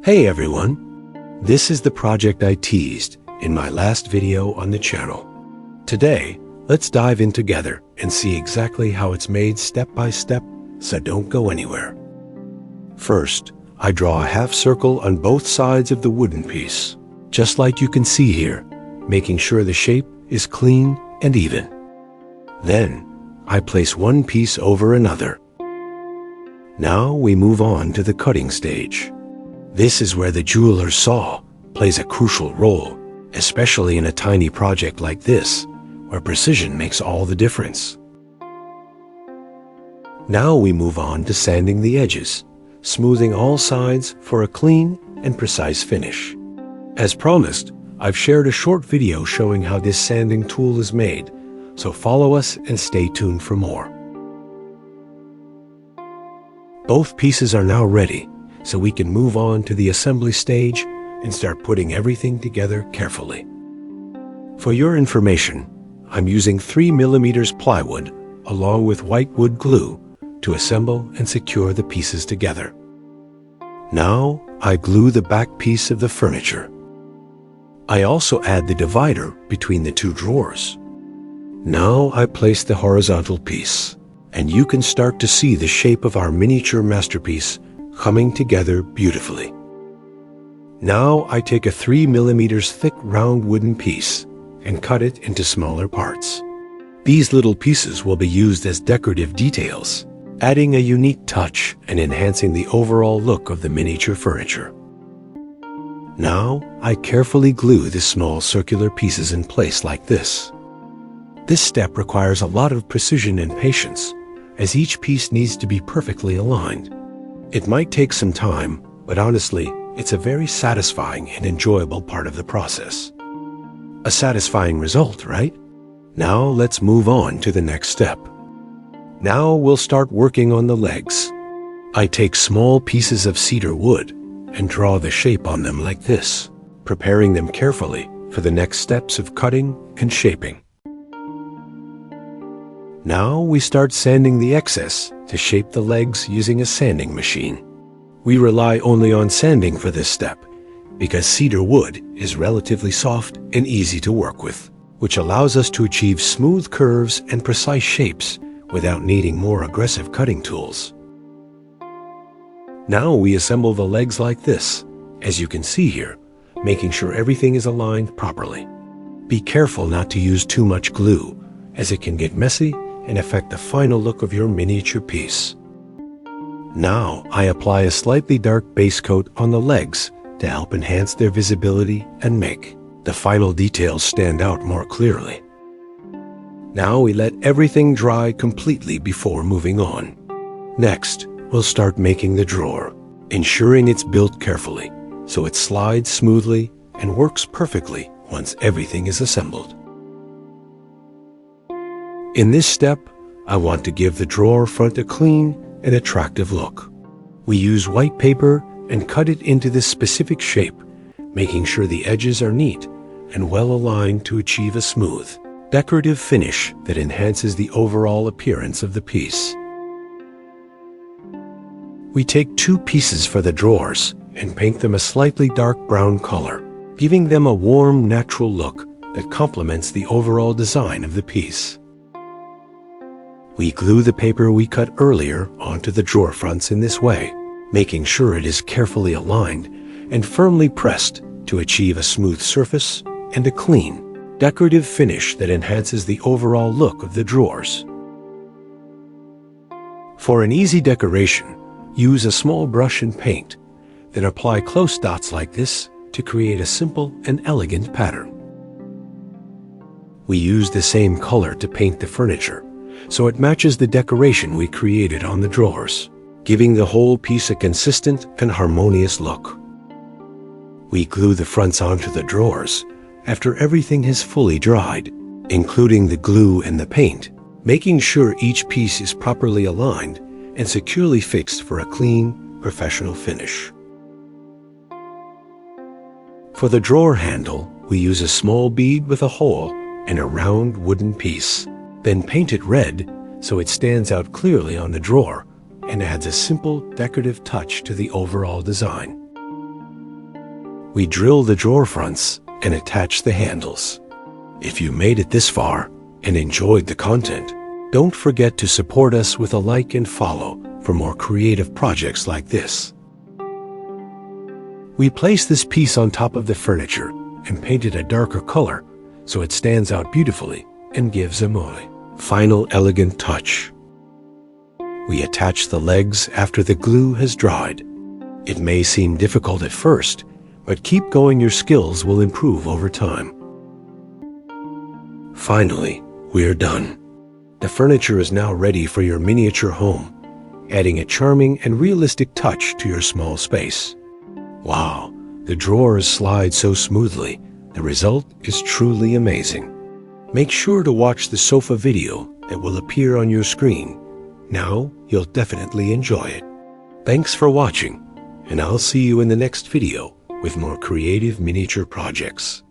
Hey everyone! This is the project I teased in my last video on the channel. Today, let's dive in together and see exactly how it's made step by step, so don't go anywhere. First, I draw a half circle on both sides of the wooden piece, just like you can see here, making sure the shape is clean and even. Then, I place one piece over another. Now we move on to the cutting stage. This is where the jeweler's saw plays a crucial role, especially in a tiny project like this, where precision makes all the difference. Now we move on to sanding the edges, smoothing all sides for a clean and precise finish. As promised, I've shared a short video showing how this sanding tool is made, so follow us and stay tuned for more. Both pieces are now ready, so we can move on to the assembly stage and start putting everything together carefully. For your information, I'm using 3mm plywood along with white wood glue to assemble and secure the pieces together. Now I glue the back piece of the furniture. I also add the divider between the two drawers. Now I place the horizontal piece, and you can start to see the shape of our miniature masterpiece coming together beautifully. Now I take a 3mm thick round wooden piece and cut it into smaller parts. These little pieces will be used as decorative details, adding a unique touch and enhancing the overall look of the miniature furniture. Now I carefully glue the small circular pieces in place like this. This step requires a lot of precision and patience, as each piece needs to be perfectly aligned. It might take some time, but honestly, it's a very satisfying and enjoyable part of the process. A satisfying result, right? Now let's move on to the next step. Now we'll start working on the legs. I take small pieces of cedar wood and draw the shape on them like this, preparing them carefully for the next steps of cutting and shaping. Now we start sanding the excess to shape the legs using a sanding machine. We rely only on sanding for this step because cedar wood is relatively soft and easy to work with, which allows us to achieve smooth curves and precise shapes without needing more aggressive cutting tools. Now we assemble the legs like this, as you can see here, making sure everything is aligned properly. Be careful not to use too much glue, as it can get messy and affect the final look of your miniature piece. Now I apply a slightly dark base coat on the legs to help enhance their visibility and make the final details stand out more clearly. Now we let everything dry completely before moving on. Next, we'll start making the drawer, ensuring it's built carefully so it slides smoothly and works perfectly once everything is assembled. In this step, I want to give the drawer front a clean and attractive look. We use white paper and cut it into this specific shape, making sure the edges are neat and well aligned to achieve a smooth, decorative finish that enhances the overall appearance of the piece. We take two pieces for the drawers and paint them a slightly dark brown color, giving them a warm, natural look that complements the overall design of the piece. We glue the paper we cut earlier onto the drawer fronts in this way, making sure it is carefully aligned and firmly pressed to achieve a smooth surface and a clean, decorative finish that enhances the overall look of the drawers. For an easy decoration, use a small brush and paint, then apply close dots like this to create a simple and elegant pattern. We use the same color to paint the furniture, so it matches the decoration we created on the drawers, giving the whole piece a consistent and harmonious look. We glue the fronts onto the drawers after everything has fully dried, including the glue and the paint, making sure each piece is properly aligned and securely fixed for a clean, professional finish. For the drawer handle, we use a small bead with a hole and a round wooden piece. Then paint it red so it stands out clearly on the drawer and adds a simple decorative touch to the overall design. we drill the drawer fronts and attach the handles. If you made it this far and enjoyed the content, don't forget to support us with a like and follow for more creative projects like this. We place this piece on top of the furniture and paint it a darker color so it stands out beautifully and gives a final elegant touch. We attach the legs after the glue has dried. It may seem difficult at first, but keep going, your skills will improve over time. Finally, we're done. The furniture is now ready for your miniature home, adding a charming and realistic touch to your small space. Wow, the drawers slide so smoothly. The result is truly amazing. Make sure to watch the sofa video that will appear on your screen. Now you'll definitely enjoy it. Thanks for watching, and I'll see you in the next video with more creative miniature projects.